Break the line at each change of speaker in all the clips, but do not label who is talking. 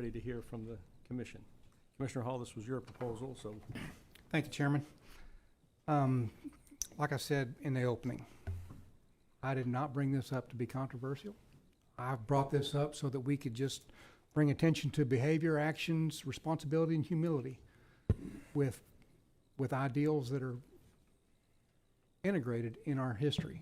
ready to hear from the commission. Commissioner Hall, this was your proposal, so.
Thank you, Chairman. Like I said in the opening, I did not bring this up to be controversial. I've brought this up so that we could just bring attention to behavior, actions, responsibility, and humility with ideals that are integrated in our history.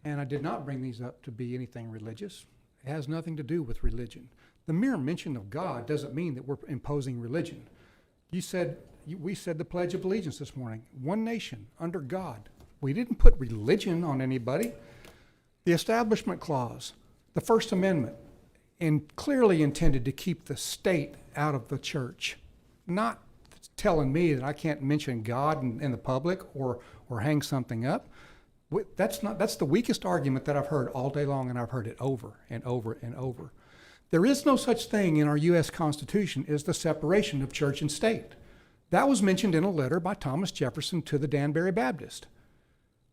And I did not bring these up to be anything religious. It has nothing to do with religion. The mere mention of God doesn't mean that we're imposing religion. We said the Pledge of Allegiance this morning, one nation under God. We didn't put religion on anybody. The Establishment Clause, the First Amendment, and clearly intended to keep the state out of the church, not telling me that I can't mention God in the public or hang something up. That's the weakest argument that I've heard all day long, and I've heard it over and over and over. There is no such thing in our U.S. Constitution as the separation of church and state. That was mentioned in a letter by Thomas Jefferson to the Danbury Baptist.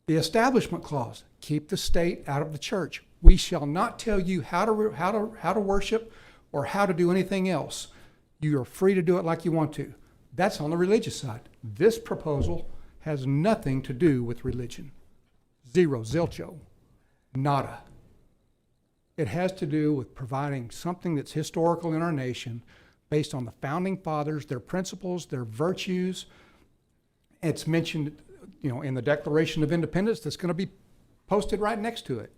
The Establishment Clause, keep the state out of the church. We shall not tell you how to worship or how to do anything else. You are free to do it like you want to. That's on the religious side. This proposal has nothing to do with religion. Zero, zilcho, nada. It has to do with providing something that's historical in our nation based on the founding fathers, their principles, their virtues. It's mentioned, in the Declaration of Independence that's going to be posted right next to it.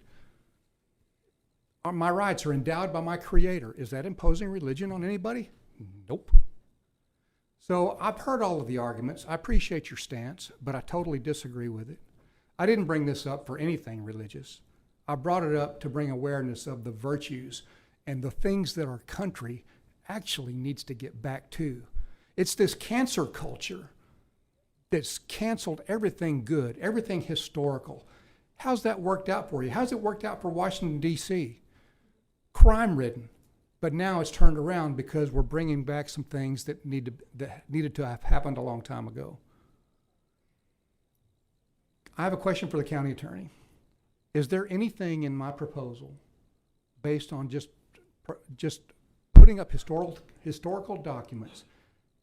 My rights are endowed by my Creator. Is that imposing religion on anybody? Nope. So I've heard all of the arguments. I appreciate your stance, but I totally disagree with it. I didn't bring this up for anything religious. I brought it up to bring awareness of the virtues and the things that our country actually needs to get back to. It's this cancer culture that's canceled everything good, everything historical. How's that worked out for you? How's it worked out for Washington, D.C.? Crime-ridden. But now it's turned around because we're bringing back some things that needed to have happened a long time ago. I have a question for the county attorney. Is there anything in my proposal based on just putting up historical documents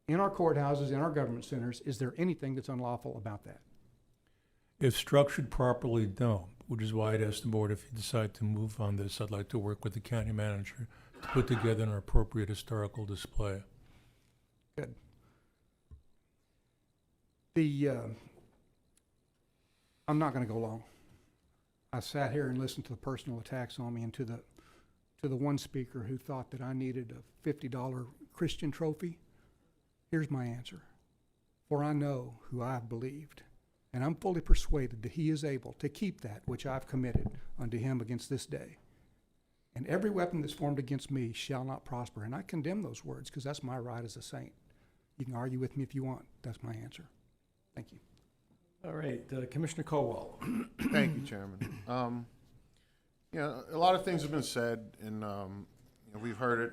in our courthouses, in our government centers? Is there anything that's unlawful about that?
If structured properly, no, which is why I'd ask the board, if you decide to move on this, I'd like to work with the county manager to put together an appropriate historical display.
Good. I'm not going to go long. I sat here and listened to the personal attacks on me and to the one speaker who thought that I needed a $50 Christian trophy. Here's my answer. For I know who I have believed, and I'm fully persuaded that he is able to keep that which I've committed unto him against this day. And every weapon that's formed against me shall not prosper. And I condemn those words because that's my right as a saint. You can argue with me if you want. That's my answer. Thank you.
All right, Commissioner Cowell.
Thank you, Chairman. A lot of things have been said, and we've heard it.